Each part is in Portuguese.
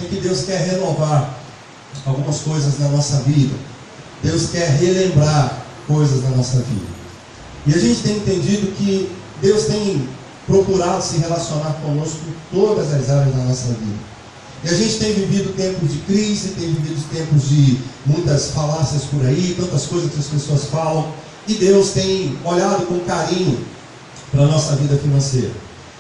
em que Deus quer renovar algumas coisas na nossa vida. Deus quer relembrar coisas na nossa vida. E a gente tem entendido que Deus tem procurado se relacionar conosco em todas as áreas da nossa vida. E a gente tem vivido tempos de crise, tem vivido tempos de muitas falácias por aí, tantas coisas que as pessoas falam. E Deus tem olhado com carinho para a nossa vida financeira.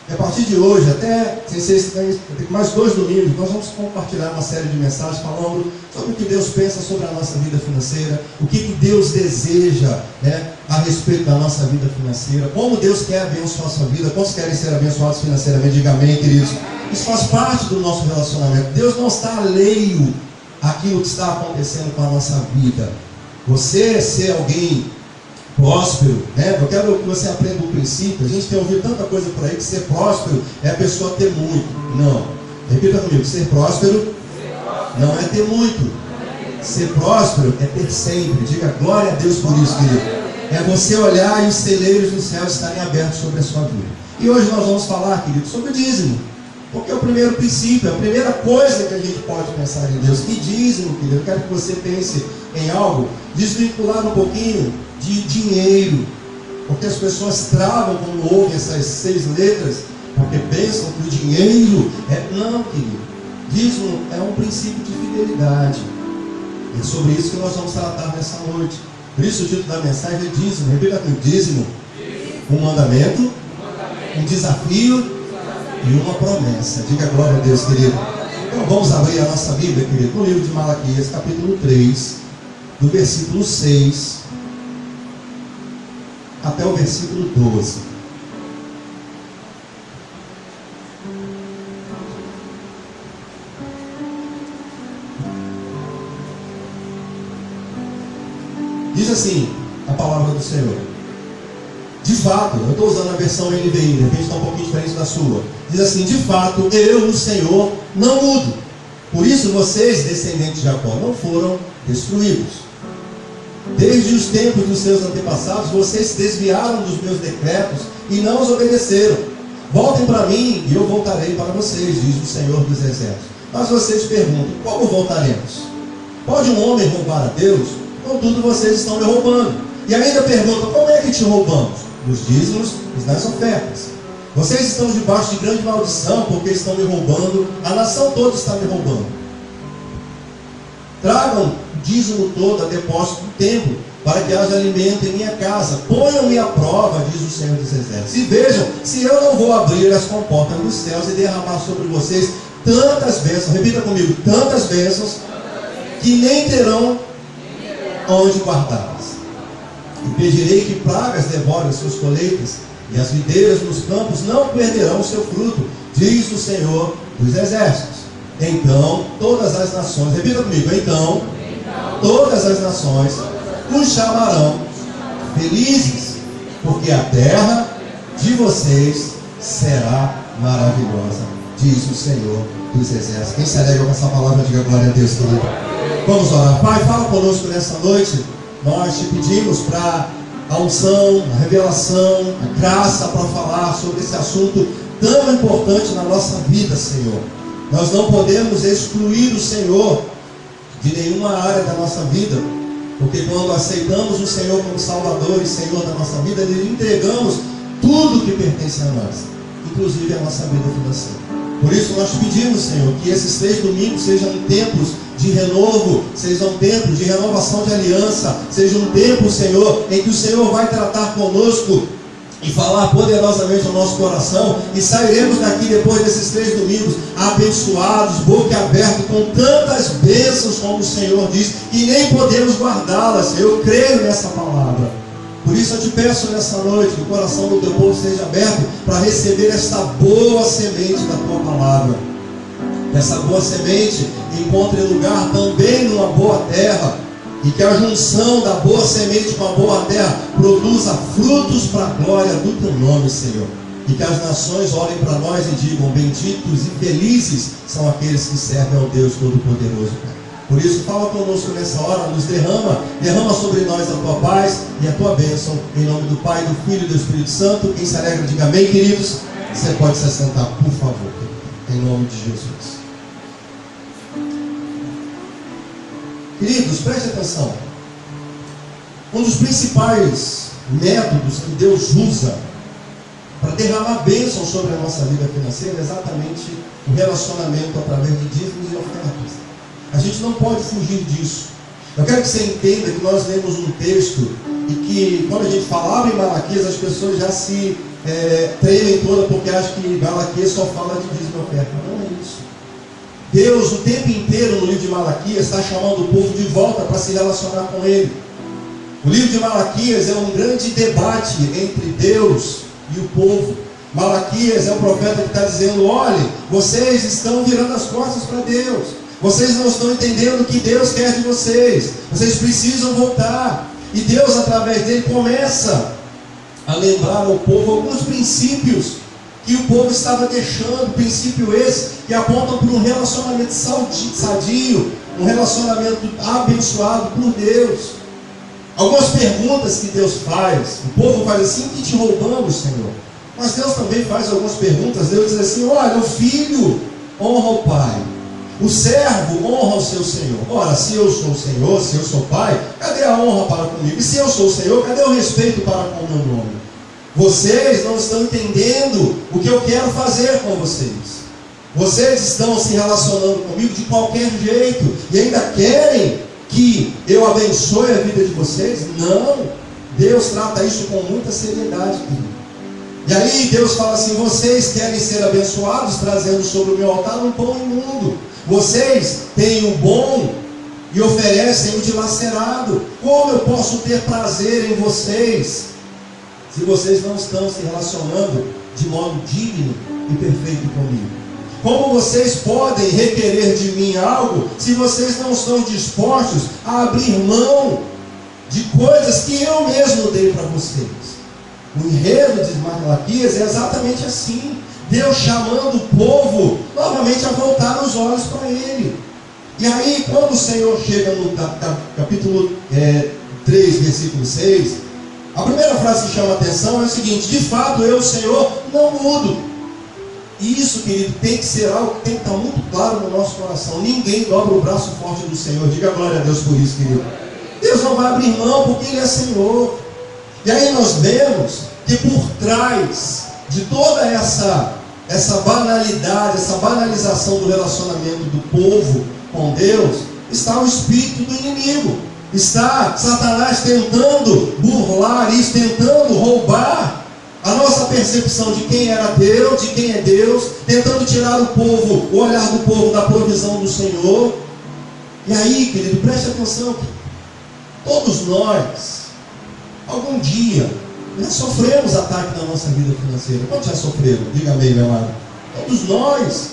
E a partir de hoje, até sem ser mais 2 domingos, nós vamos compartilhar uma série de mensagens falando sobre o que Deus pensa sobre a nossa vida financeira, o que Deus deseja, a respeito da nossa vida financeira, como Deus quer abençoar a sua vida. Quantos querem ser abençoados financeiramente? Diga amém, queridos. Isso faz parte do nosso relacionamento. Deus não está alheio àquilo que está acontecendo com a nossa vida. Você ser alguém próspero, eu quero que você aprenda o princípio. A gente tem ouvido tanta coisa por aí que ser próspero é a pessoa ter muito. Não, repita comigo: ser próspero não é ter muito. Ser próspero é ter sempre. Diga glória a Deus por isso, querido. É você olhar e os celeiros do céu estarem abertos sobre a sua vida. E hoje nós vamos falar, querido, sobre o dízimo, porque é o primeiro princípio, é a primeira coisa que a gente pode pensar em Deus. E dízimo, querido, eu quero que você pense em algo desvinculado um pouquinho de dinheiro, porque as pessoas travam quando ouvem essas 6 letras, porque pensam que o dinheiro não, querido. Dízimo é um princípio de fidelidade. É sobre isso que nós vamos tratar nessa noite. Por isso o título da mensagem é dízimo. Repita comigo: dízimo, um mandamento, um desafio e uma promessa. Diga glória a Deus, querido. Então vamos abrir a nossa Bíblia, querido, no livro de Malaquias, capítulo 3, do versículo 6 até o versículo 12. Diz assim a palavra do Senhor. De fato, eu estou usando a versão NVI, de repente está um pouquinho diferente da sua. Diz assim: de fato, eu, o Senhor, não mudo. Por isso vocês, descendentes de Jacó, não foram destruídos. Desde os tempos dos seus antepassados, vocês se desviaram dos meus decretos e não os obedeceram. Voltem para mim e eu voltarei para vocês, diz o Senhor dos Exércitos. Mas vocês perguntam: como voltaremos? Pode um homem roubar a Deus? Contudo, vocês estão me roubando. E ainda perguntam: como é que te roubamos? Nos dízimos e nas ofertas. Vocês estão debaixo de grande maldição, porque estão me roubando. A nação toda está me roubando. Tragam o dízimo todo a depósito do templo, para que haja alimento em minha casa. Ponham-me à prova, diz o Senhor dos Exércitos, e vejam se eu não vou abrir as comportas dos céus e derramar sobre vocês tantas bênçãos. Repita comigo: tantas bênçãos, que nem terão onde guardá-las. E pedirei que pragas devorem suas colheitas, e as videiras nos campos não perderão o seu fruto, diz o Senhor dos Exércitos. Então todas as nações, repita comigo: então todas as nações os chamarão felizes, porque a terra de vocês será maravilhosa, diz o Senhor dos Exércitos. Quem se alegra com essa palavra, diga glória a Deus, querido. Vamos orar. Pai, fala conosco nessa noite. Nós te pedimos para a unção, a revelação, a graça para falar sobre esse assunto tão importante na nossa vida, Senhor. Nós não podemos excluir o Senhor de nenhuma área da nossa vida, porque quando aceitamos o Senhor como Salvador e Senhor da nossa vida, lhe entregamos tudo que pertence a nós, inclusive a nossa vida financeira. Por isso nós pedimos, Senhor, que esses 3 domingos sejam tempos de renovo, sejam tempos de renovação de aliança, seja um tempo, Senhor, em que o Senhor vai tratar conosco e falar poderosamente ao nosso coração, e sairemos daqui depois desses 3 domingos abençoados, boca aberta, com tantas bênçãos como o Senhor diz, que nem podemos guardá-las. Eu creio nessa palavra. Por isso eu te peço nessa noite que o coração do teu povo seja aberto para receber esta boa semente da tua palavra. Que essa boa semente encontre lugar também numa boa terra, e que a junção da boa semente com a boa terra produza frutos para a glória do teu nome, Senhor. E que as nações olhem para nós e digam: benditos e felizes são aqueles que servem ao Deus Todo-Poderoso. Por isso, fala conosco nessa hora, nos derrama sobre nós a tua paz e a tua bênção, em nome do Pai, do Filho e do Espírito Santo. Quem se alegra, diga amém, queridos. Você pode se assentar, por favor, em nome de Jesus. Queridos, preste atenção. Um dos principais métodos que Deus usa para derramar bênção sobre a nossa vida financeira é exatamente o relacionamento através de dízimos e ofertas. A gente não pode fugir disso. Eu quero que você entenda que nós lemos um texto e que quando a gente falava em Malaquias, as pessoas já se tremem toda porque acham que Malaquias só fala de dízimo e oferta. Não é isso. Deus, o tempo inteiro no livro de Malaquias, está chamando o povo de volta para se relacionar com Ele. O livro de Malaquias é um grande debate entre Deus e o povo. Malaquias é o profeta que está dizendo: olhe, vocês estão virando as costas para Deus. Vocês não estão entendendo o que Deus quer de vocês. Vocês precisam voltar. E Deus, através dele, começa a lembrar ao povo alguns princípios que o povo estava deixando. Princípio esse que apontam para um relacionamento sadio, um relacionamento abençoado por Deus. Algumas perguntas que Deus faz. O povo faz assim: o que te roubamos, Senhor? Mas Deus também faz algumas perguntas. Deus diz assim: olha, o filho honra o pai, o servo honra o seu senhor. Ora, se eu sou o Senhor, se eu sou pai, cadê a honra para comigo? E se eu sou o Senhor, cadê o respeito para com o meu nome? Vocês não estão entendendo o que eu quero fazer com vocês. Vocês estão se relacionando comigo de qualquer jeito e ainda querem que eu abençoe a vida de vocês? Não. Deus trata isso com muita seriedade, querido. E aí Deus fala assim: vocês querem ser abençoados trazendo sobre o meu altar um pão imundo. Vocês têm o bom e oferecem o dilacerado. Como eu posso ter prazer em vocês se vocês não estão se relacionando de modo digno e perfeito comigo? Como vocês podem requerer de mim algo se vocês não estão dispostos a abrir mão de coisas que eu mesmo dei para vocês? O enredo de Malaquias é exatamente assim. Deus chamando o povo novamente a voltar os olhos para Ele. E aí, quando o Senhor chega no capítulo 3, versículo 6, a primeira frase que chama a atenção é o seguinte: de fato eu, Senhor, não mudo. E isso, querido, tem que ser algo que tem que estar muito claro no nosso coração. Ninguém dobra o braço forte do Senhor. Diga glória a Deus por isso, querido. Deus não vai abrir mão porque Ele é Senhor. E aí nós vemos que por trás de toda essa banalidade, essa banalização do relacionamento do povo com Deus, está o espírito do inimigo. Está Satanás tentando burlar isso, tentando roubar a nossa percepção de quem era Deus, de quem é Deus, tentando tirar o olhar do povo da provisão do Senhor. E aí, querido, preste atenção, todos nós, algum dia, já sofremos ataque na nossa vida financeira. Quantos já sofreram? Diga amém, meu amado. Todos nós.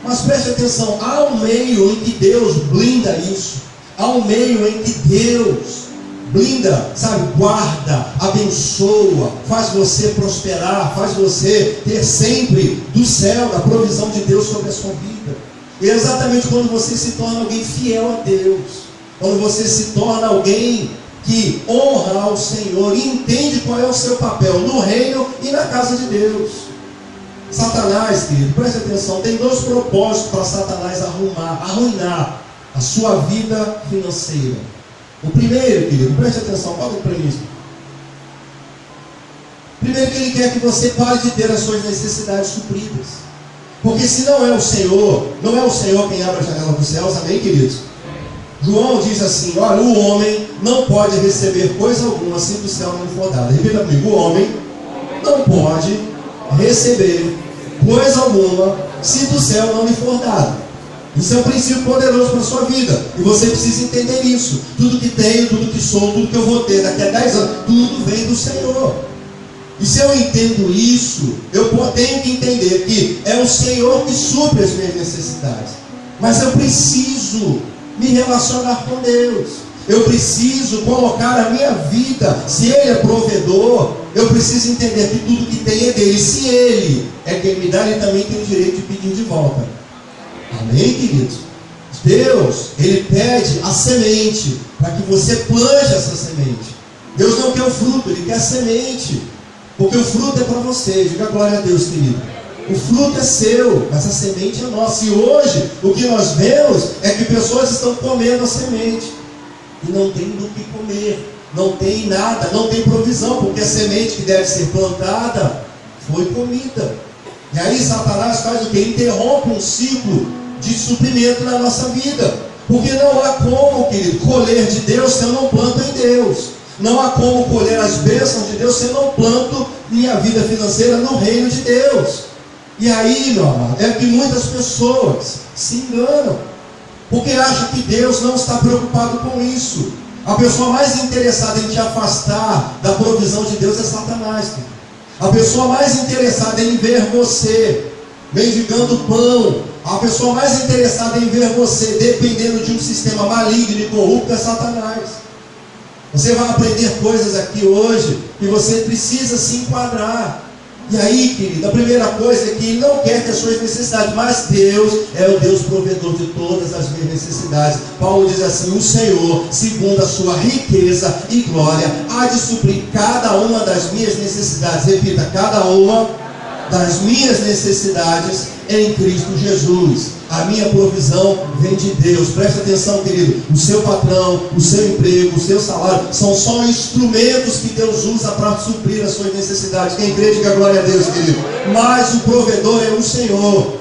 Mas preste atenção, há um meio em que Deus blinda isso. Há um meio em que Deus blinda, sabe, guarda, abençoa, faz você prosperar, faz você ter sempre do céu, da provisão de Deus sobre a sua vida. E é exatamente quando você se torna alguém fiel a Deus, quando você se torna alguém que honra ao Senhor e entende qual é o seu papel no reino e na casa de Deus. Satanás, querido, preste atenção, tem dois propósitos para Satanás arruinar a sua vida financeira. O primeiro, querido, preste atenção, qual é a premissa? Primeiro, que ele quer que você pare de ter as suas necessidades supridas. Porque se não é o Senhor quem abre a janela dos céus, amém, queridos? João diz assim: olha, o homem não pode receber coisa alguma se do céu não lhe for dada. Repita comigo: o homem não pode receber coisa alguma se do céu não lhe for dada. Isso é um princípio poderoso para a sua vida. E você precisa entender isso. Tudo que tenho, tudo que sou, tudo que eu vou ter daqui a 10 anos, tudo vem do Senhor. E se eu entendo isso, eu tenho que entender que é o Senhor que supre as minhas necessidades. Mas eu preciso me relacionar com Deus. Eu preciso colocar a minha vida. Se Ele é provedor, eu preciso entender que tudo que tem é dele. Se Ele é quem me dá, Ele também tem o direito de pedir de volta. Amém, queridos? Deus, Ele pede a semente para que você plante essa semente. Deus não quer o fruto, Ele quer a semente. Porque o fruto é para você. Diga glória a Deus, querido. O fruto é seu, mas a semente é nossa. E hoje, o que nós vemos é que pessoas estão comendo a semente. e não tem do que comer, não tem nada, não tem provisão, porque a semente que deve ser plantada foi comida. E aí Satanás faz o que? Interrompe um ciclo de suprimento na nossa vida, porque não há como, querido, colher de Deus se eu não planto em Deus. Não há como colher as bênçãos de Deus se eu não planto minha vida financeira no reino de Deus. E aí, meu amado, é que muitas pessoas se enganam, porque acham que Deus não está preocupado com isso. A pessoa mais interessada em te afastar da provisão de Deus é Satanás. A pessoa mais interessada em ver você mendigando pão, a pessoa mais interessada em ver você dependendo de um sistema maligno e corrupto é Satanás. Você vai aprender coisas aqui hoje que você precisa se enquadrar. E aí, querido, a primeira coisa é que Ele não quer ter as suas necessidades, mas Deus é o Deus provedor de todas as minhas necessidades. Paulo diz assim: o Senhor, segundo a sua riqueza e glória, há de suprir cada uma das minhas necessidades. Repita: cada uma das minhas necessidades em Cristo Jesus. A minha provisão vem de Deus. Preste atenção, querido. O seu patrão, o seu emprego, o seu salário são só instrumentos que Deus usa para suprir as suas necessidades. Quem crê, diga glória a Deus, querido. Mas o provedor é o Senhor.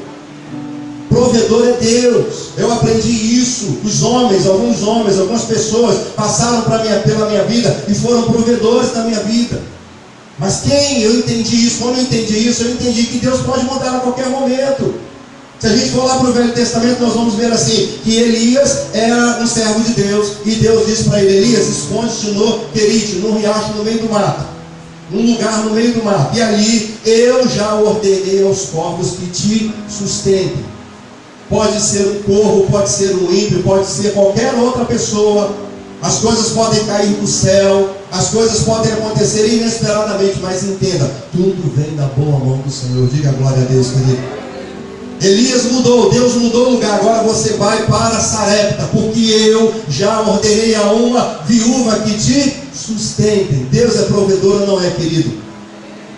Provedor é Deus. Eu aprendi isso. Algumas pessoas passaram pela minha vida e foram provedores da minha vida. Mas eu entendi isso. Quando eu entendi isso, eu entendi que Deus pode mudar a qualquer momento. Se a gente for lá para o Velho Testamento, nós vamos ver assim, que Elias era um servo de Deus, e Deus disse para ele: Elias, esconde-te no Querite, num riacho no meio do mato, num lugar no meio do mato, e ali eu já ordenei aos corvos que te sustentem. Pode ser um corvo, pode ser um ímpio, pode ser qualquer outra pessoa. As coisas podem cair do céu, as coisas podem acontecer inesperadamente, mas entenda, tudo vem da boa mão do Senhor. Diga glória a Deus, querido. Elias mudou, Deus mudou o lugar. Agora você vai para Sarepta, porque eu já ordenei a uma viúva que te sustente. Deus é provedor ou não é, querido?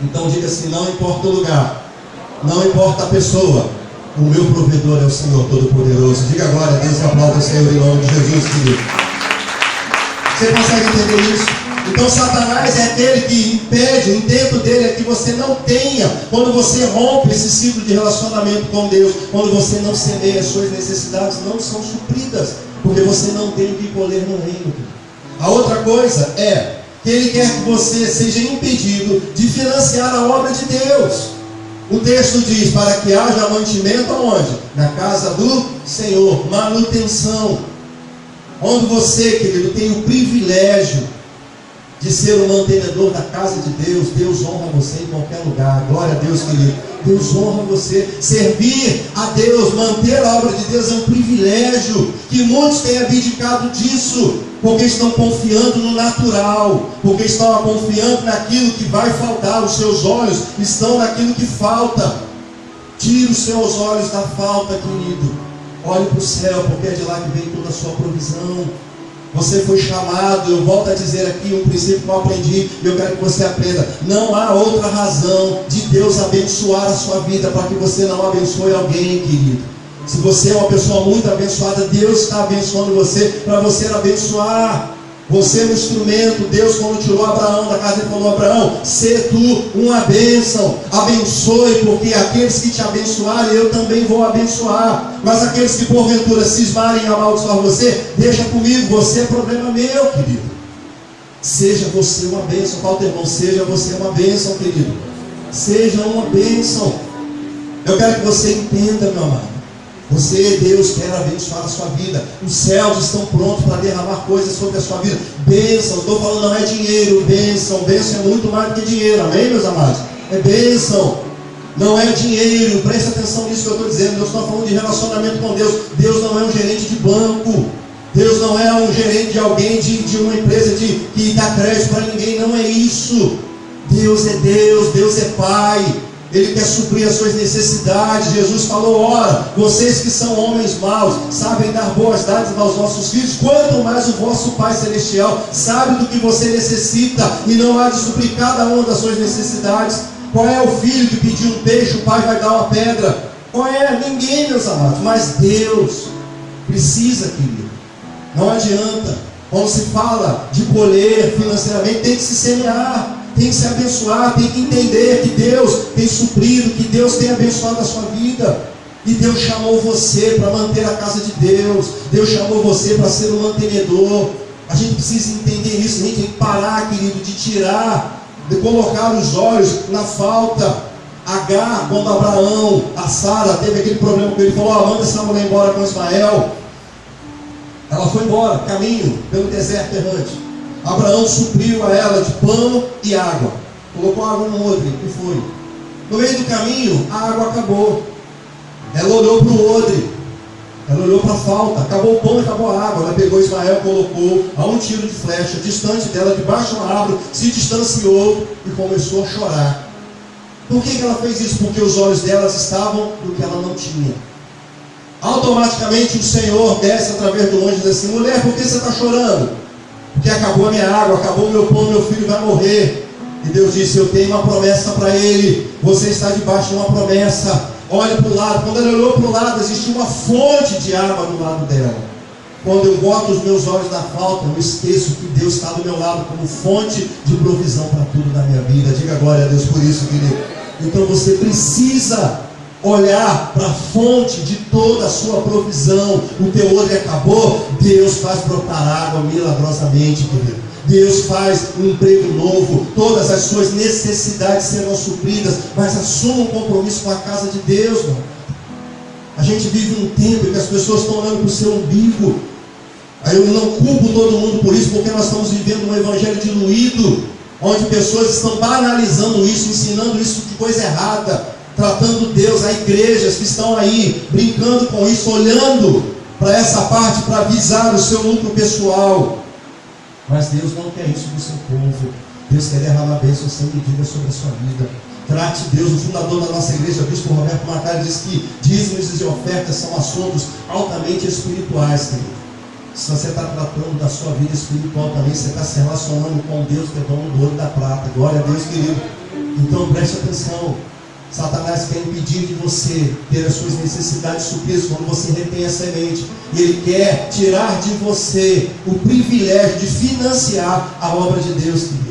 Então diga assim: não importa o lugar, não importa a pessoa, o meu provedor é o Senhor Todo-Poderoso. Diga glória a Deus e aplauda o Senhor em nome de Jesus, querido. Você consegue entender isso? Então Satanás é aquele que impede, o intento dele é que você não tenha, quando você rompe esse ciclo de relacionamento com Deus, quando você não semeia, as suas necessidades não são supridas, porque você não tem o que colher no reino. A outra coisa é que ele quer que você seja impedido de financiar a obra de Deus. O texto diz: para que haja mantimento aonde? Na casa do Senhor, manutenção. Onde você, querido, tem o privilégio de ser o mantenedor da casa de Deus, Deus honra você em qualquer lugar. Glória a Deus, querido. Deus honra você. Servir a Deus, manter a obra de Deus é um privilégio que muitos têm abdicado disso, porque estão confiando no natural, porque estão confiando naquilo que vai faltar. Os seus olhos estão naquilo que falta. Tire os seus olhos da falta, querido. Olhe para o céu, porque é de lá que vem toda a sua provisão. Você foi chamado, eu volto a dizer aqui um princípio que eu aprendi e eu quero que você aprenda. Não há outra razão de Deus abençoar a sua vida para que você não abençoe alguém, querido. Se você é uma pessoa muito abençoada, Deus está abençoando você para você abençoar. Você é um instrumento. Deus, quando tirou Abraão da casa, ele falou: Abraão, sê tu uma bênção, abençoe, porque aqueles que te abençoarem, eu também vou abençoar. Mas aqueles que porventura cismarem em amaldiçoar você, deixa comigo, você é problema meu, querido. Seja você uma bênção. Fala, irmão, seja você uma bênção, querido. Seja uma bênção. Eu quero que você entenda, meu amado. Você, Deus, quer abençoar a sua vida. Os céus estão prontos para derramar coisas sobre a sua vida. Bênção, estou falando, não é dinheiro. Bênção é muito mais do que dinheiro. Amém, meus amados? É bênção, não é dinheiro. Presta atenção nisso que eu estou dizendo. Eu estou falando de relacionamento com Deus. Deus não é um gerente de banco. Deus não é um gerente de alguém, de uma empresa que dá crédito para ninguém. Não é isso. Deus é Deus, Deus é Pai. Ele quer suprir as suas necessidades. Jesus falou: ora, vocês que são homens maus, sabem dar boas dádivas aos vossos filhos, quanto mais o vosso Pai Celestial sabe do que você necessita, e não há de suprir cada uma das suas necessidades. Qual é o filho que pediu um peixe, o pai vai dar uma pedra? Qual é? Ninguém, meus amados. Mas Deus precisa, querido. Não adianta. Quando se fala de colher financeiramente, tem que se semear, tem que se abençoar, tem que entender que Deus tem suprido, que Deus tem abençoado a sua vida. E Deus chamou você para manter a casa de Deus. Deus chamou você para ser um mantenedor. A gente precisa entender isso. A gente tem que parar, querido, de tirar, de colocar os olhos na falta. Agar, quando Abraão, a Sara, teve aquele problema com ele, falou: manda essa mulher embora com Ismael. Ela foi embora, caminho, pelo deserto errante. Abraão supriu a ela de pão e água. Colocou água no odre e foi. No meio do caminho, a água acabou. Ela olhou para o odre, ela olhou para a falta, acabou o pão e acabou a água. Ela pegou Ismael, colocou a um tiro de flecha, distante dela, debaixo de uma árvore, se distanciou e começou a chorar. Por que ela fez isso? Porque os olhos delas estavam no que ela não tinha. Automaticamente o Senhor desce através do anjo e diz assim: mulher, por que você está chorando? Porque acabou a minha água, acabou o meu pão, meu filho vai morrer. E Deus disse: eu tenho uma promessa para ele. Você está debaixo de uma promessa. Olha para o lado. Quando ela olhou para o lado, existia uma fonte de água do lado dela. Quando eu boto os meus olhos na falta, eu esqueço que Deus está do meu lado como fonte de provisão para tudo na minha vida. Diga glória a Deus por isso, querido. Então você precisa olhar para a fonte de toda a sua provisão. O teu odre acabou, Deus faz brotar água milagrosamente, querido. Deus faz um emprego novo, todas as suas necessidades serão supridas, mas assuma um compromisso com a casa de Deus, mano. A gente vive um tempo em que as pessoas estão olhando para o seu umbigo. Aí eu não culpo todo mundo por isso, porque nós estamos vivendo um evangelho diluído, onde pessoas estão banalizando isso, ensinando isso de coisa errada, tratando Deus. Há igrejas que estão aí brincando com isso, olhando para essa parte para visar o seu lucro pessoal. Mas Deus não quer isso do seu povo. Deus quer derramar bênçãos sem medida sobre a sua vida. Trate Deus. O fundador da nossa igreja, o bispo Roberto Macari, diz que dízimos e ofertas são assuntos altamente espirituais, querido. Se você está tratando da sua vida espiritual também, você está se relacionando com Deus que é dono do ouro e da prata. Glória a Deus, querido. Então preste atenção. Satanás quer impedir de você ter as suas necessidades supridas quando você retém a semente. E ele quer tirar de você o privilégio de financiar a obra de Deus, querido.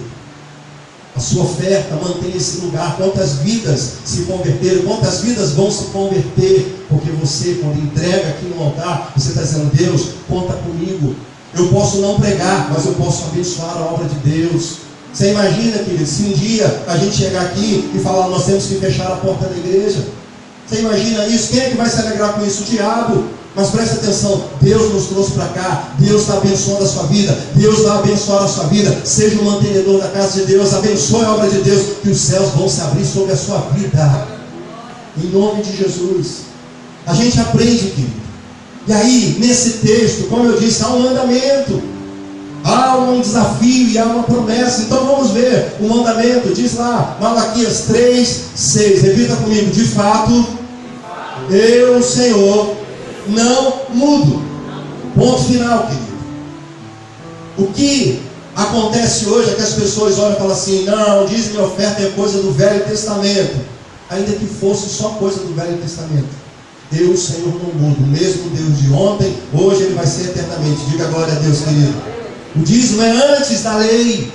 A sua oferta mantém esse lugar. Quantas vidas se converteram, quantas vidas vão se converter, porque você, quando entrega aqui no altar, você está dizendo: Deus, conta comigo. Eu posso não pregar, mas eu posso abençoar a obra de Deus. Você imagina, querido, se um dia a gente chegar aqui e falar: nós temos que fechar a porta da igreja. Você imagina isso? Quem é que vai se alegrar com isso? O diabo. Mas preste atenção, Deus nos trouxe para cá, Deus está abençoando a sua vida, Deus vai abençoar a sua vida. Seja um mantenedor da casa de Deus, abençoe a obra de Deus, que os céus vão se abrir sobre a sua vida, em nome de Jesus. A gente aprende, querido. E aí, nesse texto, como eu disse, há um mandamento, há um desafio e há uma promessa. Então vamos ver o mandamento. Diz lá, Malaquias 3:6, repita comigo: de fato, eu, Senhor, não mudo. Ponto final, querido. O que acontece hoje é que as pessoas olham e falam assim: não, dízimo e oferta é coisa do Velho Testamento. Ainda que fosse só coisa do Velho Testamento, eu, o Senhor, não mudo. O mesmo Deus de ontem, hoje ele vai ser eternamente. Diga glória a Deus, querido. O dízimo é antes da lei.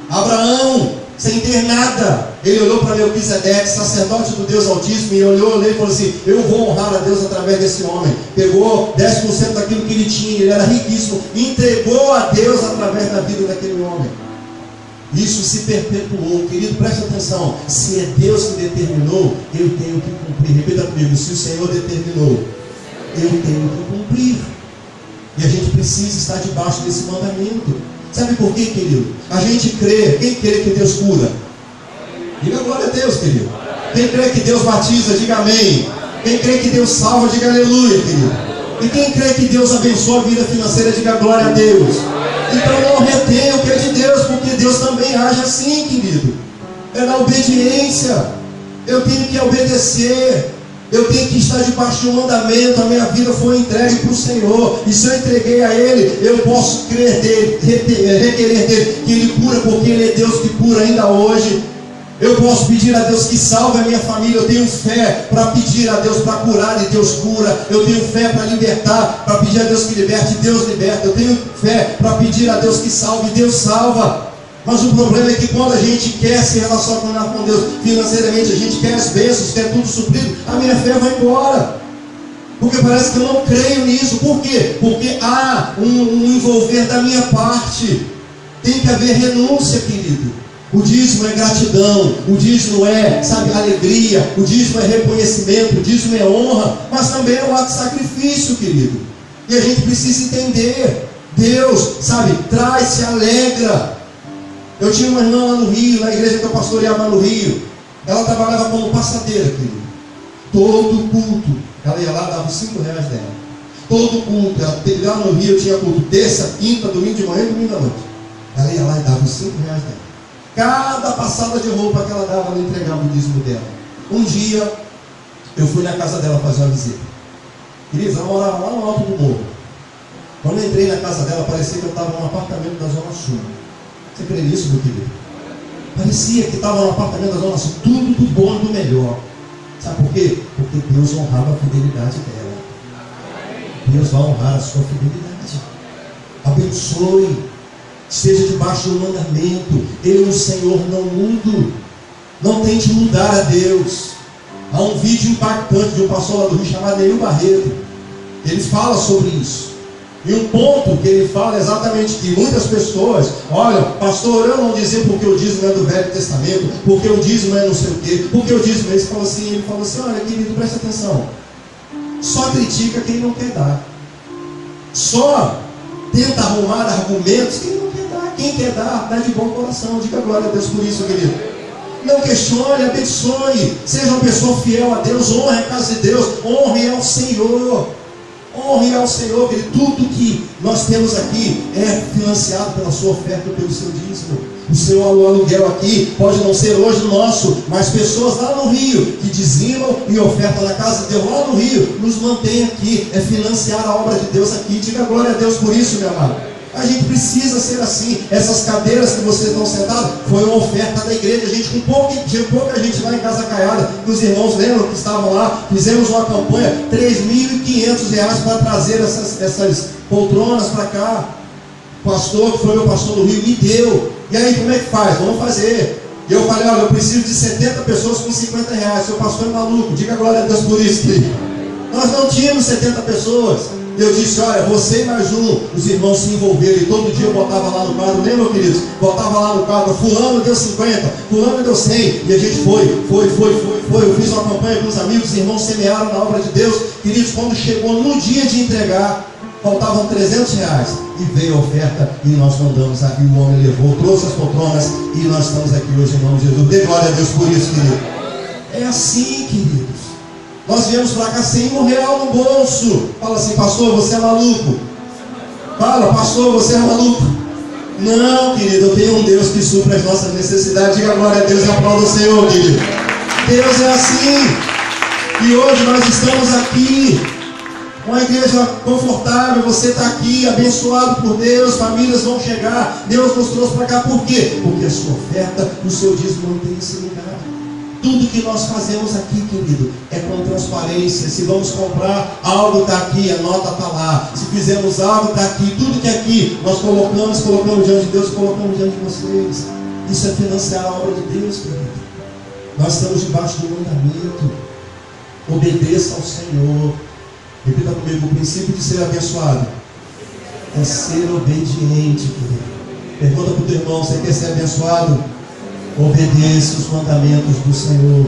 Abraão, sem ter nada, ele olhou para Melquisedeque, sacerdote do Deus Altíssimo, e olhou a lei e falou assim: eu vou honrar a Deus através desse homem. Pegou 10% daquilo que ele tinha, ele era riquíssimo, entregou a Deus através da vida daquele homem. Isso se perpetuou. Querido, preste atenção: se é Deus que determinou, eu tenho que cumprir. Repita comigo: se o Senhor determinou, eu tenho que cumprir. E a gente precisa estar debaixo desse mandamento. Sabe por quê, querido? A gente crê. Quem crê que Deus cura? Diga glória a Deus, querido. Quem crê que Deus batiza, diga amém. Quem crê que Deus salva, diga aleluia, querido. E quem crê que Deus abençoa a vida financeira, diga glória a Deus. Então não retenha o que é de Deus, porque Deus também age assim, querido. É na obediência. Eu tenho que obedecer. Eu tenho que estar debaixo de um mandamento. A minha vida foi entregue para o Senhor, e se eu entreguei a Ele, eu posso crer dele, requerer dele que Ele cura, porque Ele é Deus que cura ainda hoje. Eu posso pedir a Deus que salve a minha família. Eu tenho fé para pedir a Deus para curar, e Deus cura. Eu tenho fé para libertar, para pedir a Deus que liberte, e Deus liberta. Eu tenho fé para pedir a Deus que salve, e Deus salva. Mas o problema é que quando a gente quer se relacionar com Deus financeiramente, a gente quer as bênçãos, quer tudo suprido, a minha fé vai embora. Porque parece que eu não creio nisso. Por quê? Porque há um envolver da minha parte. Tem que haver renúncia, querido. O dízimo é gratidão, o dízimo é, alegria, o dízimo é reconhecimento, o dízimo é honra, mas também é um ato de sacrifício, querido. E a gente precisa entender. Deus, traz, se alegra. Eu tinha uma irmã lá no Rio, na igreja que eu pastoreava no Rio. Ela trabalhava como passadeira, querido. Todo culto, ela ia lá, dava os R$5 dela. Todo culto, lá no Rio eu tinha culto terça, quinta, domingo de manhã e domingo à noite. Ela ia lá e dava os R$5 dela. Cada passada de roupa que ela dava, ela entregava o dízimo dela. Um dia, eu fui na casa dela fazer uma visita. Queridos, ela morava lá no alto do morro. Quando eu entrei na casa dela, parecia que eu estava num apartamento da Zona Sul. Você crê nisso, meu querido? Parecia que estava num apartamento da Zona Sul, tudo do bom e do melhor. Sabe por quê? Porque Deus honrava a fidelidade dela. Deus vai honrar a sua fidelidade. Abençoe. Esteja debaixo do mandamento. Eu, o Senhor, não mudo. Não tente mudar a Deus. Há um vídeo impactante de um pastor lá do Rio chamado Neil Barreto. Ele fala sobre isso. E um ponto que ele fala é exatamente que muitas pessoas, olha, pastor, eu não dizia porque o dízimo é do Velho Testamento, porque o dízimo é não sei o quê, porque o dízimo é isso. Ele falou assim, olha, querido, presta atenção. Só critica quem não quer dar. Só tenta arrumar argumentos quem não quer dar. Quem quer dar, dá de bom coração. Diga glória a Deus por isso, querido. Não questione, abençoe. Seja uma pessoa fiel a Deus. Honre a casa de Deus. Honre ao Senhor. Honre ao Senhor, querido. Tudo que nós temos aqui é financiado pela sua oferta, pelo seu dízimo. O seu aluguel aqui pode não ser hoje nosso, mas pessoas lá no Rio que dizimam e ofertam na casa de Deus lá no Rio, nos mantém aqui. É financiar a obra de Deus aqui. Diga glória a Deus por isso, meu amado. A gente precisa ser assim. Essas cadeiras que vocês estão sentados foi uma oferta da igreja. A gente, com pouca gente lá em Casa Caiada, os irmãos lembram que estavam lá, fizemos uma campanha, R$3.500 para trazer essas poltronas para cá. O pastor, que foi meu pastor no Rio, me deu. E aí, como é que faz? Vamos fazer. E eu falei, olha, eu preciso de 70 pessoas com R$50. Seu pastor é maluco. Diga glória a Deus por isso, querido. Nós não tínhamos 70 pessoas. Eu disse, olha, você e mais um. Os irmãos se envolveram e todo dia eu botava lá no quadro, lembra, queridos? Botava lá no quadro, fulano deu 50, fulano deu 100. E a gente foi. Eu fiz uma campanha com os amigos, os irmãos semearam na obra de Deus. Queridos, quando chegou no dia de entregar, faltavam R$300. E veio a oferta e nós mandamos aqui. O homem levou, trouxe as poltronas e nós estamos aqui hoje em nome de Jesus. Dê glória a Deus por isso, querido. É assim, queridos. Nós viemos para cá sem R$1 no bolso. Fala assim, pastor, você é maluco. Fala, pastor, você é maluco. Não, querido, eu tenho um Deus que supre as nossas necessidades. Diga glória a Deus e aplauda o Senhor, querido. Deus é assim. E hoje nós estamos aqui. Uma igreja confortável, você está aqui, abençoado por Deus, famílias vão chegar. Deus nos trouxe para cá, por quê? Porque a sua oferta, o seu dízimo não tem esse lugar. Tudo que nós fazemos aqui, querido, é com transparência. Se vamos comprar, algo está aqui, a nota está lá. Se fizermos algo, está aqui. Tudo que é aqui, nós colocamos diante de Deus, colocamos diante de vocês. Isso é financiar a obra de Deus, querido. Nós estamos debaixo do mandamento. Obedeça ao Senhor. Repita comigo, o princípio de ser abençoado é ser obediente, querido. Pergunta para o teu irmão, você quer ser abençoado? Obedeça os mandamentos do Senhor.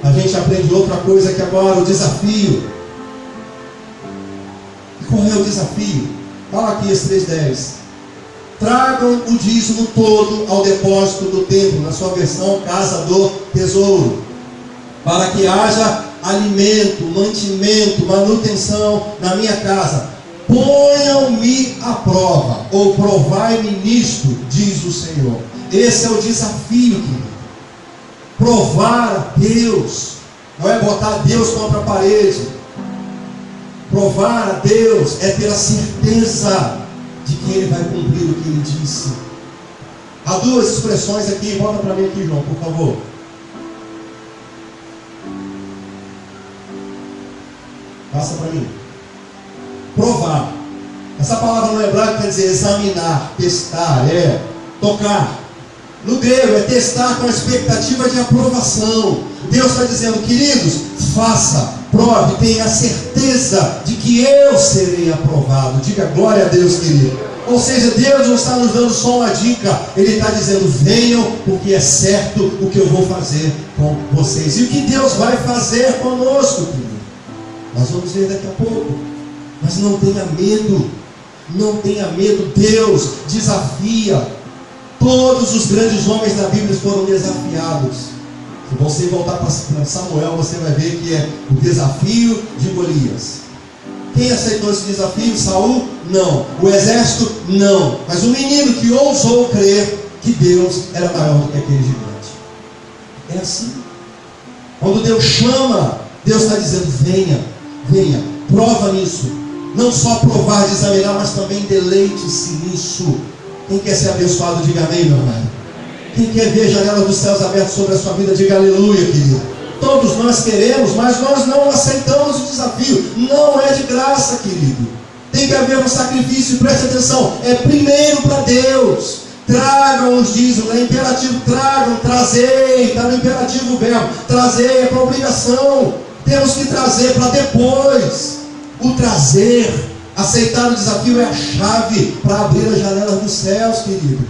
A gente aprende outra coisa aqui agora, o desafio. E qual é o desafio? Fala aqui esse 3:10. Tragam o dízimo todo ao depósito do templo, na sua versão Casa do Tesouro, para que haja alimento, mantimento, manutenção na minha casa. Ponham-me à prova, ou provai-me nisto, diz o Senhor. Esse é o desafio, querido. Provar a Deus. Não é botar Deus contra a parede. Provar a Deus é ter a certeza de que Ele vai cumprir o que Ele disse. Há duas expressões aqui, volta para mim aqui, João, por favor. Passa para mim. Provar. Essa palavra no hebraico quer dizer examinar, testar, tocar. No grego é testar com a expectativa de aprovação. Deus está dizendo, queridos, faça, prove, tenha certeza de que eu serei aprovado. Diga glória a Deus, querido. Ou seja, Deus não está nos dando só uma dica, Ele está dizendo, venham, porque é certo o que eu vou fazer com vocês. E o que Deus vai fazer conosco, querido? Nós vamos ver daqui a pouco. Mas não tenha medo, não tenha medo. Deus desafia. Todos os grandes homens da Bíblia foram desafiados. Se você voltar para Samuel, você vai ver que é o desafio de Golias. Quem aceitou esse desafio? Saul? Não. O exército? Não. Mas o menino que ousou crer que Deus era maior do que aquele gigante. É assim. Quando Deus chama, Deus está dizendo, venha, venha, prova nisso. Não só provar de examinar, mas também deleite-se nisso. Quem quer ser abençoado, diga amém, meu amado. Quem quer ver a janela dos céus abertos sobre a sua vida, diga aleluia, querido. Todos nós queremos, mas nós não aceitamos o desafio. Não é de graça, querido. Tem que haver um sacrifício, preste atenção. É primeiro para Deus. Tragam os dízimos, é imperativo, tragam, trazei, está no imperativo o verbo. Trazei é para obrigação. Temos que trazer para depois. O trazer, aceitar o desafio é a chave para abrir as janelas dos céus, querido.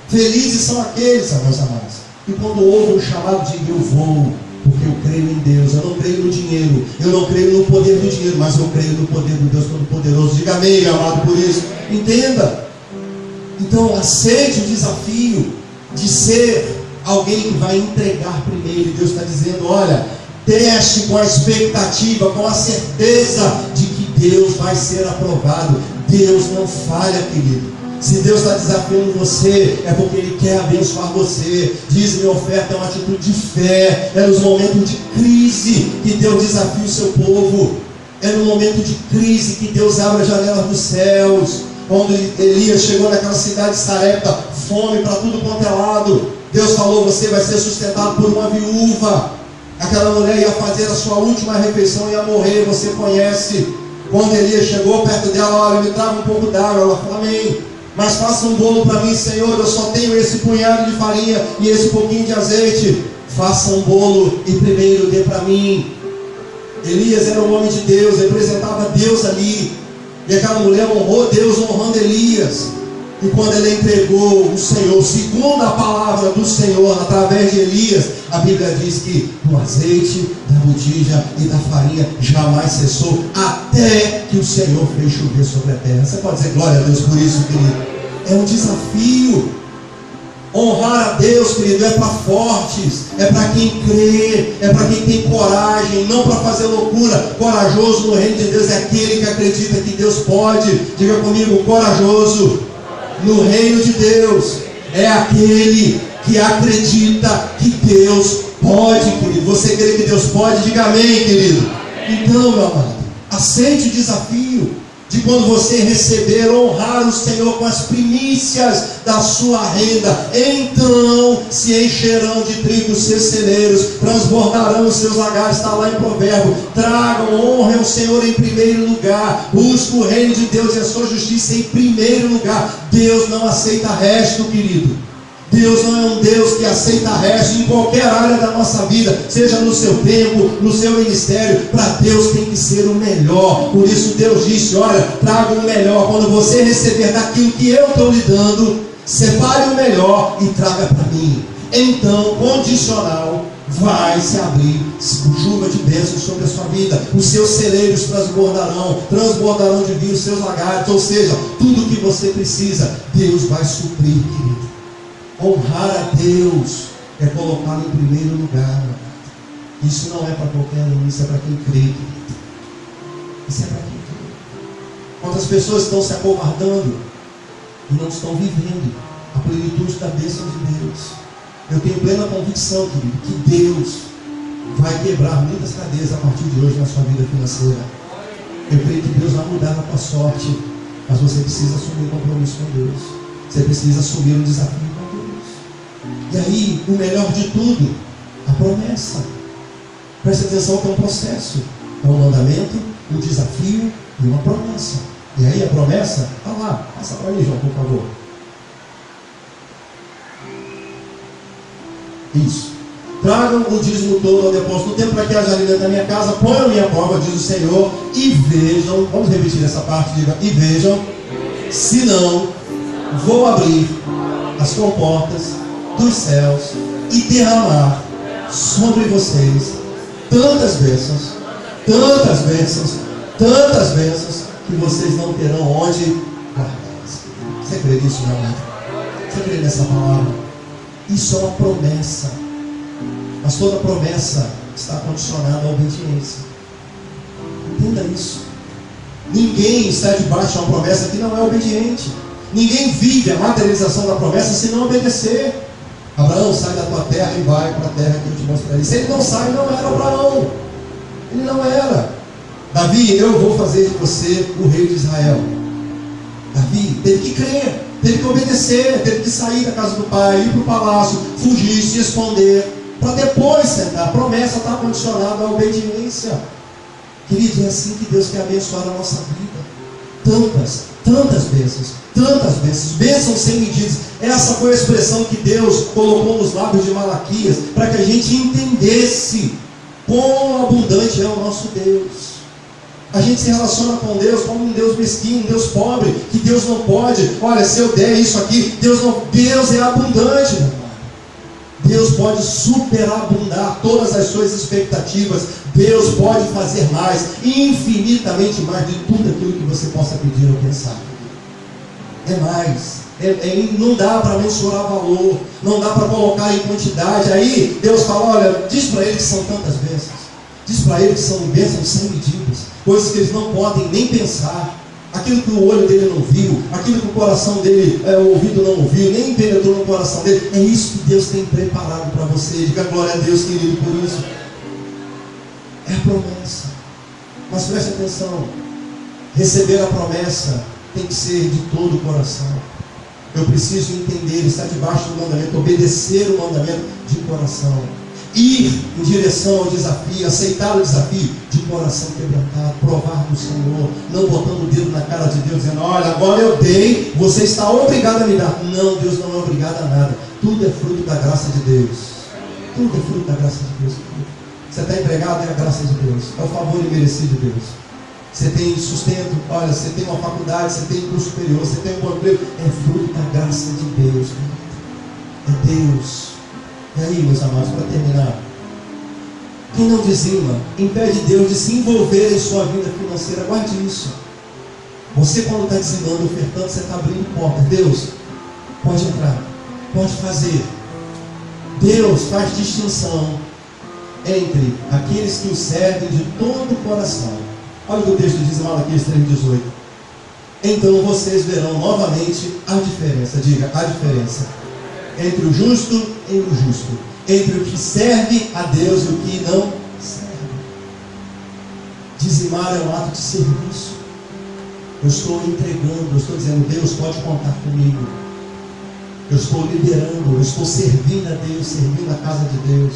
Felizes são aqueles, meus amados, que quando ouvem o chamado, digam, eu vou, porque eu creio em Deus. Eu não creio no dinheiro, eu não creio no poder do dinheiro, mas eu creio no poder do Deus Todo-Poderoso. Diga amém, meu amado, por isso. Entenda. Então, aceite o desafio de ser alguém que vai entregar primeiro. E Deus está dizendo, olha, teste com a expectativa, com a certeza de que Deus vai ser aprovado. Deus não falha, querido. Se Deus está desafiando você, é porque Ele quer abençoar você. Dízimo e oferta é uma atitude de fé. É nos momentos de crise que Deus desafia o seu povo. É no momento de crise que Deus abre as janelas dos céus. Quando Elias chegou naquela cidade de Sarepta, fome para tudo quanto é lado, Deus falou, você vai ser sustentado por uma viúva. Aquela mulher ia fazer a sua última refeição e ia morrer, você conhece. Quando Elias chegou perto dela, olha, me traga um pouco d'água. Ela falou, amém. Mas faça um bolo para mim, Senhor, eu só tenho esse punhado de farinha e esse pouquinho de azeite. Faça um bolo e primeiro dê para mim. Elias era um homem de Deus, representava Deus ali. E aquela mulher honrou Deus honrando Elias. E quando ela entregou o Senhor, segundo a palavra do Senhor, através de Elias, a Bíblia diz que o azeite, da botija e da farinha jamais cessou, até que o Senhor fez chover sobre a terra. Você pode dizer glória a Deus por isso, querido? É um desafio. Honrar a Deus, querido, é para fortes, é para quem crê, é para quem tem coragem, não para fazer loucura. Corajoso no reino de Deus é aquele que acredita que Deus pode. Diga comigo, corajoso no reino de Deus é aquele que acredita que Deus pode, querido. Você crê que Deus pode? Diga amém, querido. Então, meu amado, aceite o desafio de quando você receber, honrar o Senhor com as primícias da sua renda. Então se encherão de trigo os seus celeiros, transbordarão os seus lagares. Está lá em Provérbio. Tragam, honrem o Senhor em primeiro lugar. Busque o reino de Deus e a sua justiça em primeiro lugar. Deus não aceita resto, querido. Deus não é um Deus que aceita resto em qualquer área da nossa vida, seja no seu tempo, no seu ministério. Para Deus tem que ser o melhor. Por isso Deus disse, olha, traga o melhor. Quando você receber daquilo que eu estou lhe dando, separe o melhor e traga para mim. Então, condicional, vai se abrir chuva de bênçãos sobre a sua vida. Os seus celeiros transbordarão de vinho os seus lagares. Ou seja, tudo que você precisa, Deus vai suprir, querido. Honrar a Deus é colocá-lo em primeiro lugar. Isso não é para qualquer um, isso é para quem crê, querido. Isso é para quem crê. Quantas pessoas estão se acovardando e não estão vivendo a plenitude da bênção de Deus? Eu tenho plena convicção, querido, que Deus vai quebrar muitas cadeias a partir de hoje na sua vida financeira. Eu creio que Deus vai mudar a tua sorte, mas você precisa assumir um compromisso com Deus. Você precisa assumir um desafio com Deus. E aí, o melhor de tudo, a promessa. Preste atenção que é um processo. É um mandamento, um desafio e uma promessa. E aí a promessa, está lá. Passa para mim, João, por favor. Isso. Tragam o dízimo todo ao depósito do templo para que haja alimento na minha casa, ponham-me à prova, diz o Senhor, e vejam, vamos repetir essa parte, diga, e vejam, se não, vou abrir as comportas dos céus e derramar sobre vocês tantas bênçãos, que vocês não terão onde guardá-las. Você crê nisso, meu amado? Você crê nessa palavra? Isso é uma promessa. Mas toda promessa está condicionada à obediência. Entenda isso. Ninguém está debaixo de uma promessa que não é obediente. Ninguém vive a materialização da promessa se não obedecer. Abraão, sai da tua terra e vai para a terra que eu te mostrarei. Se ele não sai, não era Abraão. Ele não era. Davi, eu vou fazer de você o rei de Israel. Davi teve que crer, teve que obedecer, teve que sair da casa do pai, ir para o palácio, fugir, se esconder, para depois sentar. A promessa está condicionada à obediência. Queridos, é assim que Deus quer abençoar a nossa vida. Tantas bênçãos, bênçãos sem medidas. Essa foi a expressão que Deus colocou nos lábios de Malaquias, para que a gente entendesse quão abundante é o nosso Deus. A gente se relaciona com Deus como um Deus mesquinho, um Deus pobre, que Deus não pode. Olha, se eu der isso aqui, Deus é abundante, meu pai. Deus pode superabundar todas as suas expectativas. Deus pode fazer mais, infinitamente mais de tudo aquilo que você possa pedir ou pensar. É mais. Não dá para mensurar valor, não dá para colocar em quantidade. Aí Deus fala, olha, diz para eles que são tantas bênçãos. Diz para eles que são bênçãos sem medidas, coisas que eles não podem nem pensar. Aquilo que o olho dele não viu, aquilo que o coração dele, o ouvido não ouviu, nem penetrou no coração dele. É isso que Deus tem preparado para você. Diga glória a Deus, querido, por isso. É a promessa. Mas preste atenção, receber a promessa tem que ser de todo o coração. Eu preciso entender, estar debaixo do mandamento, obedecer o mandamento de coração. Ir em direção ao desafio, aceitar o desafio de coração quebrantado, provar do Senhor, não botando o dedo na cara de Deus, dizendo, olha, agora eu dei, você está obrigado a me dar. Não, Deus não é obrigado a nada. Tudo é fruto da graça de Deus. Tudo é fruto da graça de Deus. Você está empregado, é a graça de Deus, é o favor imerecido de Deus. Você tem sustento, olha, você tem uma faculdade, você tem curso superior, você tem um bom emprego, é fruto da graça de Deus. É Deus. E aí, meus amados, para terminar, quem não dizima impede Deus de se envolver em sua vida financeira. Guarde isso. Você, quando está dizimando, ofertando, você está abrindo portas. Deus pode entrar, pode fazer. Deus faz distinção entre aqueles que o servem de todo o coração. Olha o que o texto diz em Malaquias 3,18. Então vocês verão novamente a diferença. Diga, a diferença entre o justo e o injusto, entre o que serve a Deus e o que não serve. Dizimar é um ato de serviço. Eu estou entregando, eu estou dizendo, Deus pode contar comigo. Eu estou liderando, eu estou servindo a Deus, servindo a casa de Deus.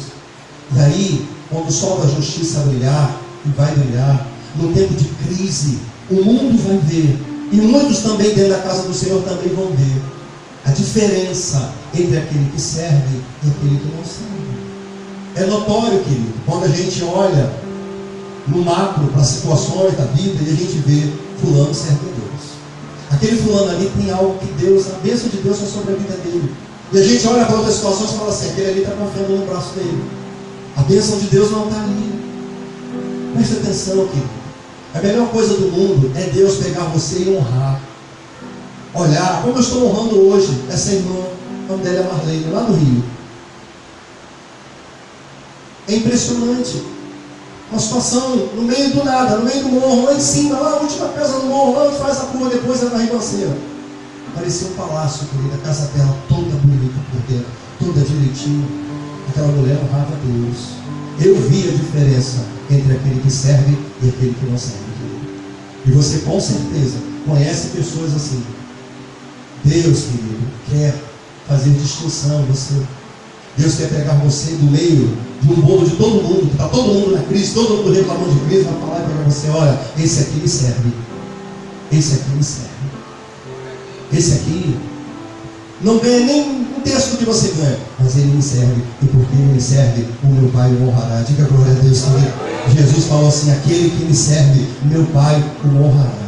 E aí, quando o sol da justiça brilhar, e vai brilhar, no tempo de crise, o mundo vai ver, e muitos também dentro da casa do Senhor também vão ver a diferença entre aquele que serve e aquele que não serve. É notório, querido, quando a gente olha no macro para as situações da vida e a gente vê fulano serve a Deus. Aquele fulano ali tem algo que Deus, a bênção de Deus é sobre a vida dele. E a gente olha para outras situações e fala assim, aquele ali está confiando no braço dele. A bênção de Deus não está ali. Preste atenção, querido. A melhor coisa do mundo é Deus pegar você e honrar. Olhar, como eu estou honrando hoje essa irmã, o nome dela é Marlene, lá no Rio. É impressionante. Uma situação no meio do nada, no meio do morro, lá em cima, lá na última casa do morro, lá onde faz a curva, depois é na ribanceira. Parecia um palácio, querida, a casa dela toda bonita por dentro, toda direitinho. Aquela mulher honrava a Deus. Eu vi a diferença entre aquele que serve e aquele que não serve. E você com certeza conhece pessoas assim. Deus, querido, quer fazer distinção em você. Deus quer pegar você do meio de um bolo de todo mundo, que está todo mundo na crise, todo mundo reclamando de crise, vai falar e pegar você: olha, esse aqui me serve. Esse aqui me serve. Esse aqui não ganha nem um terço do que você ganha, mas ele me serve, e porque ele me serve, o meu Pai o honrará. Diga glória a Deus. Jesus falou assim: aquele que me serve, meu Pai o honrará.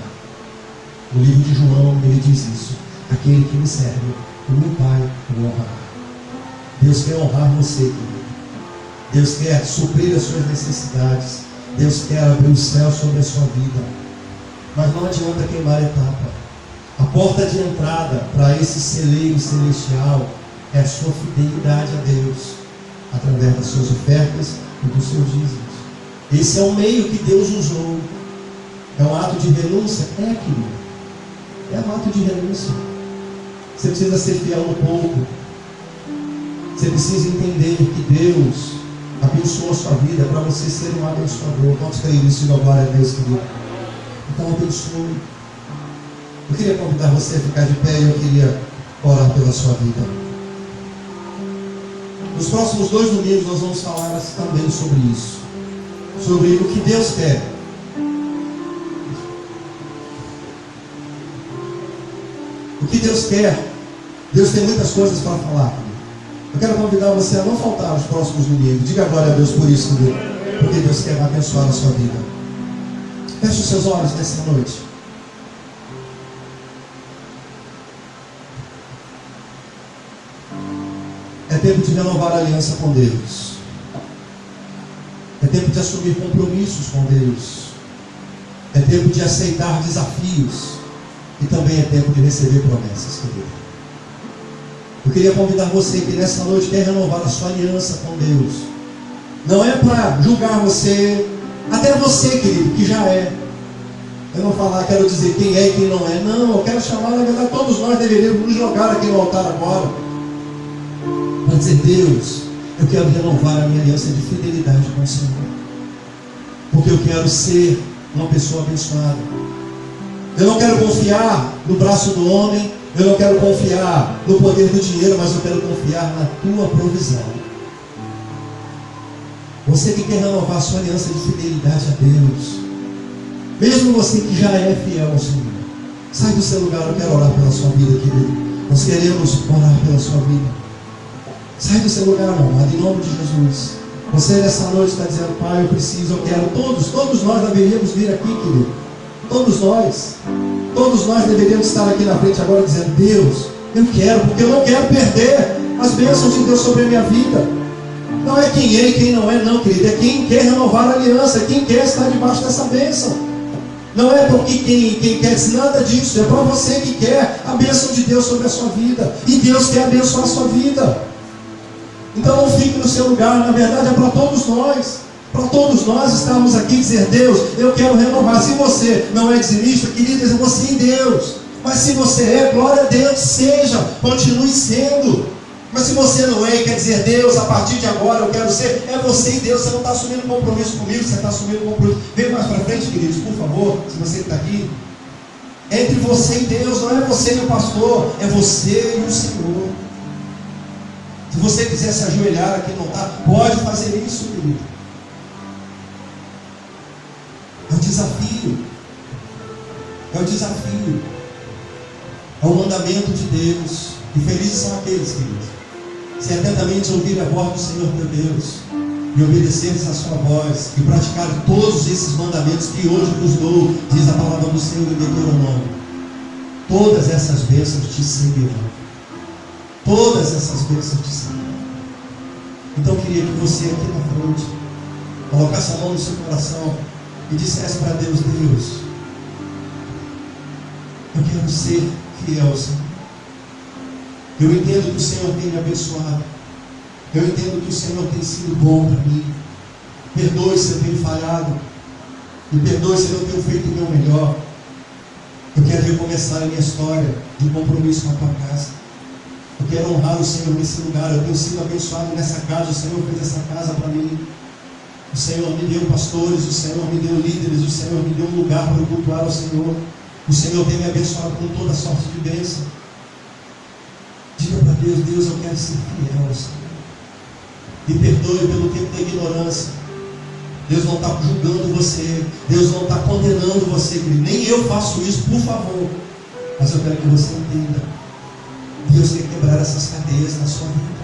No livro de João ele diz isso: aquele que me serve, o meu Pai o honrará. Deus quer honrar você, querido. Deus quer suprir as suas necessidades. Deus quer abrir o céu sobre a sua vida. Mas não adianta queimar etapa. A porta de entrada para esse celeiro celestial é a sua fidelidade a Deus, através das suas ofertas e dos seus dízimos. Esse é o meio que Deus usou. É um ato de renúncia? É, querido. É um ato de renúncia. Você precisa ser fiel no pouco. Você precisa entender que Deus abençoou a sua vida para você ser um abençoador. Quantos creem nisso? Glória a Deus, querido. Então abençoe. Eu queria convidar você a ficar de pé e eu queria orar pela sua vida. Nos próximos 2 domingos nós vamos falar também sobre isso. Sobre o que Deus quer. O que Deus quer. Deus tem muitas coisas para falar. Eu quero convidar você a não faltar aos próximos domingos. Diga glória a Deus por isso, querido. Porque Deus quer abençoar a sua vida. Feche os seus olhos nessa noite. É tempo de renovar a aliança com Deus. É tempo de assumir compromissos com Deus. É tempo de aceitar desafios. E também é tempo de receber promessas, querido. Eu queria convidar você que nessa noite quer renovar a sua aliança com Deus. Não é para julgar você, até você, querido, que já é. Eu não falar, quero dizer quem é e quem não é. Não, eu quero chamar, na verdade, todos nós deveríamos nos jogar aqui no altar agora. Para dizer: Deus, eu quero renovar a minha aliança de fidelidade com o Senhor. Porque eu quero ser uma pessoa abençoada. Eu não quero confiar no braço do homem. Eu não quero confiar no poder do dinheiro, mas eu quero confiar na tua provisão. Você que quer renovar a sua aliança de fidelidade a Deus, mesmo você que já é fiel ao Senhor, sai do seu lugar. Eu quero orar pela sua vida, querido. Nós queremos orar pela sua vida. Sai do seu lugar, meu amado, em nome de Jesus. Você nessa noite está dizendo: Pai, eu preciso, eu quero. Todos nós deveríamos vir aqui, querido. Todos nós deveríamos estar aqui na frente agora dizendo: Deus, eu quero, porque eu não quero perder as bênçãos de Deus sobre a minha vida. Não é quem é e quem não é, não, querido. É quem quer renovar a aliança, é quem quer estar debaixo dessa bênção. Não é porque quem quer nada disso, é para você que quer a bênção de Deus sobre a sua vida. E Deus quer abençoar a sua vida. Então não fique no seu lugar, na verdade é para todos nós. Para todos nós estarmos aqui e dizer: Deus, eu quero renovar. Se você não é dizimista, querido, é você em Deus. Mas se você é, glória a Deus, seja, continue sendo. Mas se você não é e quer dizer: Deus, a partir de agora eu quero ser, é você e Deus. Você não está assumindo compromisso comigo, você está assumindo compromisso. Vem mais para frente, queridos, por favor, se você que está aqui. Entre você e Deus, não é você e o pastor, é você e o Senhor. Se você quiser se ajoelhar aqui no altar, pode fazer isso, querido. É um desafio. É um desafio. É um mandamento de Deus. E felizes são aqueles, queridos, se atentamente ouvirem a voz do Senhor teu Deus, e obedecerem a sua voz, e praticarem todos esses mandamentos que hoje vos dou, diz a palavra do Senhor em Deuteronômio. Todas essas bênçãos te seguirão. Todas essas bênçãos te seguirão. Então eu queria que você aqui na frente colocasse a mão no seu coração e dissesse para Deus: Deus, eu quero ser fiel ao Senhor. Eu entendo que o Senhor tem me abençoado. Eu entendo que o Senhor tem sido bom para mim. Perdoe se eu tenho falhado. Me perdoe se eu não tenho feito o meu melhor. Eu quero recomeçar a minha história de compromisso com a tua casa. Eu quero honrar o Senhor nesse lugar. Eu tenho sido abençoado nessa casa. O Senhor fez essa casa para mim. O Senhor me deu pastores. O Senhor me deu líderes. O Senhor me deu um lugar para eu cultuar ao Senhor. O Senhor tem me abençoado com toda sorte de bênção. Diga para Deus: Deus, eu quero ser fiel ao Senhor. Me perdoe pelo tempo da ignorância. Deus não está julgando você. Deus não está condenando você, querido. Nem eu faço isso, por favor. Mas eu quero que você entenda. Deus quer quebrar essas cadeias na sua vida.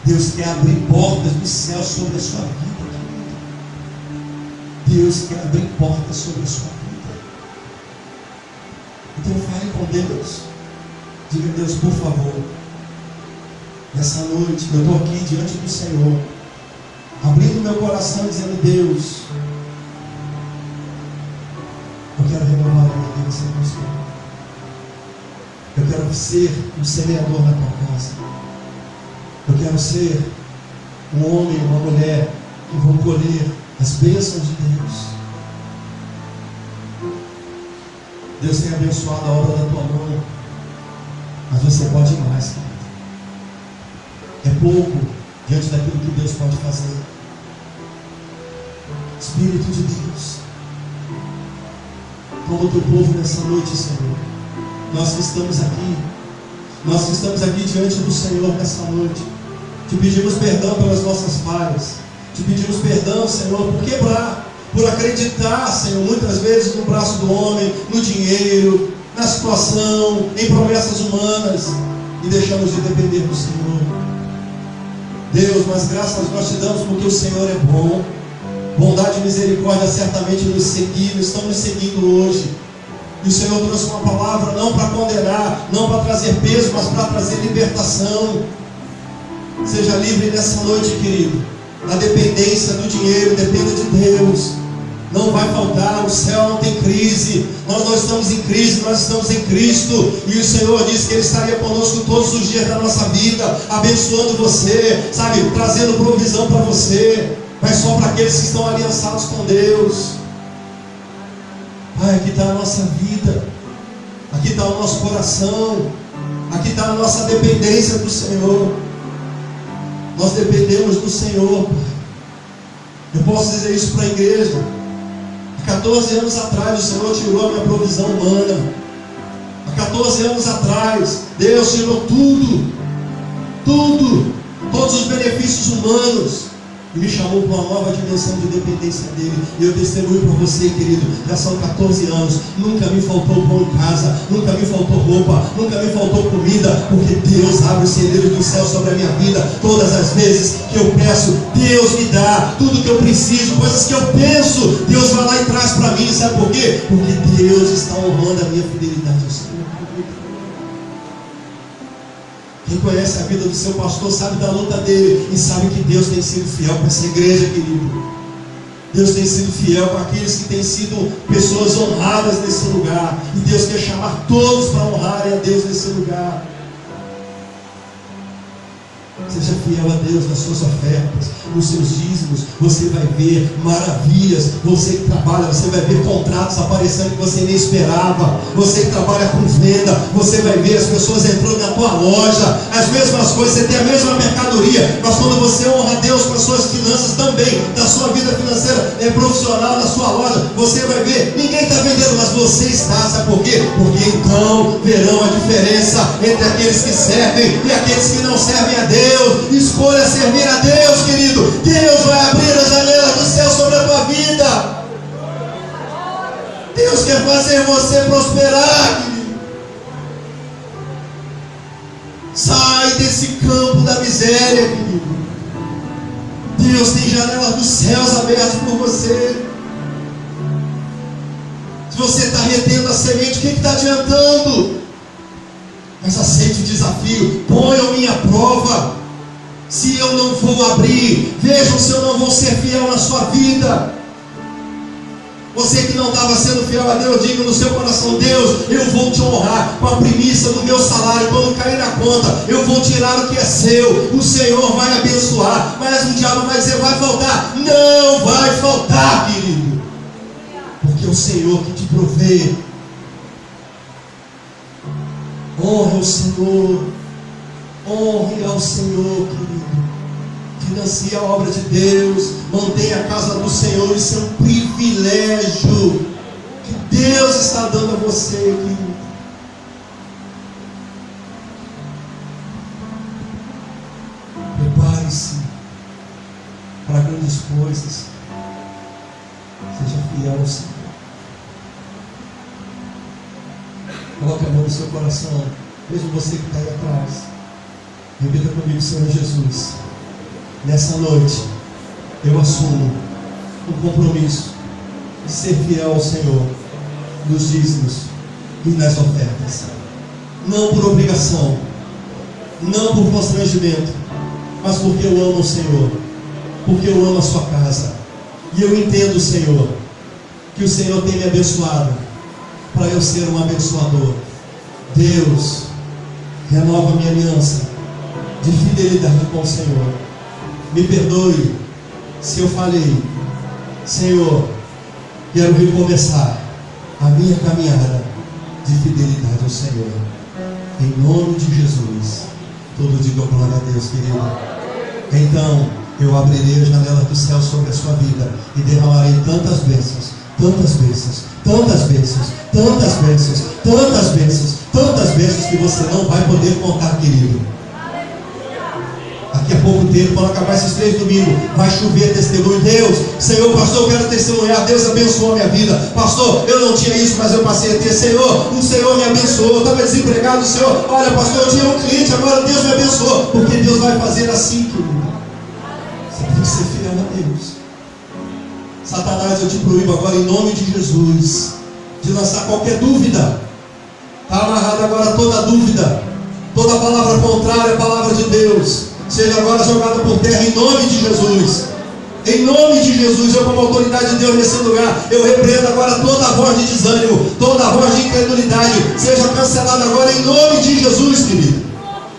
Deus quer abrir portas do céu sobre a sua vida, querido. Deus quer abrir portas sobre a sua vida. Então fale com Deus. Diga a Deus, por favor, nessa noite eu estou aqui diante do Senhor, abrindo meu coração e dizendo: Deus, eu quero renovar a minha vida com o Senhor. Eu quero ser um semeador na tua casa. Eu quero ser um homem, uma mulher que vão colher as bênçãos de Deus. Deus tem abençoado a obra da tua mão, mas você pode ir mais, querido. É pouco diante daquilo que Deus pode fazer. Espírito de Deus, toma o teu povo nessa noite, Senhor. Nós que estamos aqui diante do Senhor nessa noite, te pedimos perdão pelas nossas falhas, te pedimos perdão, Senhor, por quebrar, por acreditar, Senhor, muitas vezes no braço do homem, no dinheiro, na situação, em promessas humanas, e deixamos de depender do Senhor. Deus, mas graças nós te damos porque o Senhor é bom. Bondade e misericórdia certamente nos seguiram, estão nos seguindo hoje. E o Senhor trouxe uma palavra não para condenar, não para trazer peso, mas para trazer libertação. Seja livre nessa noite, querido. Na dependência do dinheiro, dependa de Deus. Não vai faltar, o céu não tem crise. Nós não estamos em crise, nós estamos em Cristo. E o Senhor disse que Ele estaria conosco todos os dias da nossa vida, abençoando você, sabe, trazendo provisão para você. Mas só para aqueles que estão aliançados com Deus. Pai, aqui está a nossa vida, aqui está o nosso coração, aqui está a nossa dependência do Senhor. Nós dependemos do Senhor, Pai. Eu posso dizer isso para a igreja. Há 14 anos atrás o Senhor tirou a minha provisão humana. Há 14 anos atrás Deus tirou tudo, todos os benefícios humanos, e me chamou para uma nova dimensão de dependência dele. E eu testemunho para você, querido, já são 14 anos, nunca me faltou pão em casa, nunca me faltou roupa, nunca me faltou comida, porque Deus abre os celeiros do céu sobre a minha vida. Todas as vezes que eu peço, Deus me dá tudo que eu preciso, coisas que eu penso, Deus vai lá e traz para mim. Sabe por quê? Porque Deus está honrando a minha fidelidade ao Senhor. Quem conhece a vida do seu pastor sabe da luta dele e sabe que Deus tem sido fiel para essa igreja, querido. Deus tem sido fiel para aqueles que têm sido pessoas honradas nesse lugar. E Deus quer chamar todos para honrarem a Deus nesse lugar. Seja fiel a Deus nas suas ofertas, nos seus dízimos. Você vai ver maravilhas. Você que trabalha, você vai ver contratos aparecendo que você nem esperava. Você que trabalha com venda, você vai ver as pessoas entrando na tua loja, as mesmas coisas, você tem a mesma mercadoria. Mas quando você honra a Deus com as suas finanças também, da sua vida financeira profissional, na sua loja, você vai ver, ninguém está vendendo, mas você está. Sabe por quê? Porque então verão a diferença entre aqueles que servem e aqueles que não servem a Deus. Escolha servir a Deus, querido. Deus vai abrir as janelas do céu sobre a tua vida. Deus quer fazer você prosperar, querido. Sai desse campo da miséria, querido. Deus tem janelas dos céus abertas por você. Se você está retendo a semente, o que está adiantando? Mas aceite o desafio. Ponham-me à prova. Se eu não vou abrir, vejam se eu não vou ser fiel na sua vida. Você que não estava sendo fiel a Deus, diga no seu coração: Deus, eu vou te honrar com a primícia do meu salário. Quando cair na conta, eu vou tirar o que é seu. O Senhor vai abençoar. Mas o diabo vai dizer: vai faltar. Não vai faltar, querido, porque é o Senhor que te provê. Honre ao Senhor, honre ao Senhor, querido. Financie a obra de Deus, mantenha a casa do Senhor. Isso é um privilégio que Deus está dando a você, querido. Prepare-se grandes coisas. Seja fiel ao Senhor. Coloque a mão no seu coração, mesmo você que está aí atrás. Repita comigo: Senhor Jesus, nessa noite eu assumo um compromisso de ser fiel ao Senhor nos dízimos e nas ofertas, não por obrigação, não por constrangimento, mas porque eu amo o Senhor, porque eu amo a sua casa, e eu entendo, Senhor, que o Senhor tem me abençoado para eu ser um abençoador. Deus, renova minha aliança de fidelidade com o Senhor. Me perdoe se eu falei: Senhor, quero recomeçar a minha caminhada de fidelidade ao Senhor. Em nome de Jesus. Todo diga glória a Deus, querido. Então eu abrirei a janela do céu sobre a sua vida e derramarei tantas bênçãos, tantas bênçãos, tantas bênçãos, tantas bênçãos, tantas bênçãos, tantas bênçãos que você não vai poder contar, querido. Daqui a pouco tempo, quando acabar esses 3 domingos, vai chover testemunho. Deus, Senhor, pastor, eu quero testemunhar. Deus abençoou a minha vida. Pastor, eu não tinha isso, mas eu passei a ter. Senhor, o Senhor me abençoou. Eu estava desempregado, Senhor. Olha, pastor, eu tinha um cliente, agora Deus me abençoou. Porque Deus vai fazer assim, querido. Você tem que ser fiel a Deus. Satanás, eu te proíbo agora em nome de Jesus de lançar qualquer dúvida. Está amarrada agora toda dúvida, toda palavra contrária à palavra de Deus seja agora jogada por terra em nome de Jesus. Em nome de Jesus, eu como autoridade de Deus nesse lugar, eu repreendo agora toda a voz de desânimo, toda a voz de incredulidade, seja cancelada agora em nome de Jesus, querido.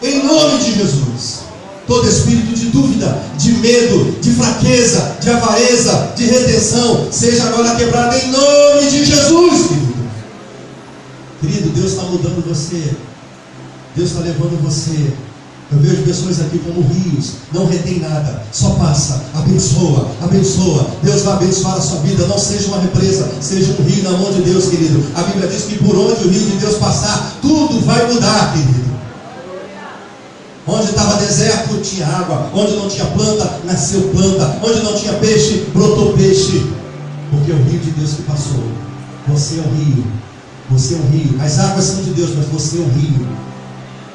Em nome de Jesus. Todo espírito de dúvida, de medo, de fraqueza, de avareza, de retenção, seja agora quebrado em nome de Jesus, querido. Querido, Deus está mudando você. Deus está levando você. Eu vejo pessoas aqui como rios, não retém nada, só passa, abençoa, abençoa. Deus vai abençoar a sua vida. Não seja uma represa, seja um rio na mão de Deus, querido. A Bíblia diz que por onde o rio de Deus passar, tudo vai mudar, querido. Onde estava deserto, tinha água. Onde não tinha planta, nasceu planta. Onde não tinha peixe, brotou peixe. Porque é o rio de Deus que passou. Você é o rio. Você é o rio. As águas são de Deus, mas você é o rio.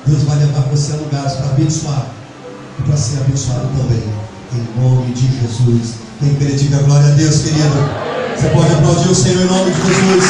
Deus vai levar você a lugares para abençoar e para ser abençoado também. Em nome de Jesus. Quem crê, diga glória a Deus, querido. Você pode aplaudir o Senhor em nome de Jesus.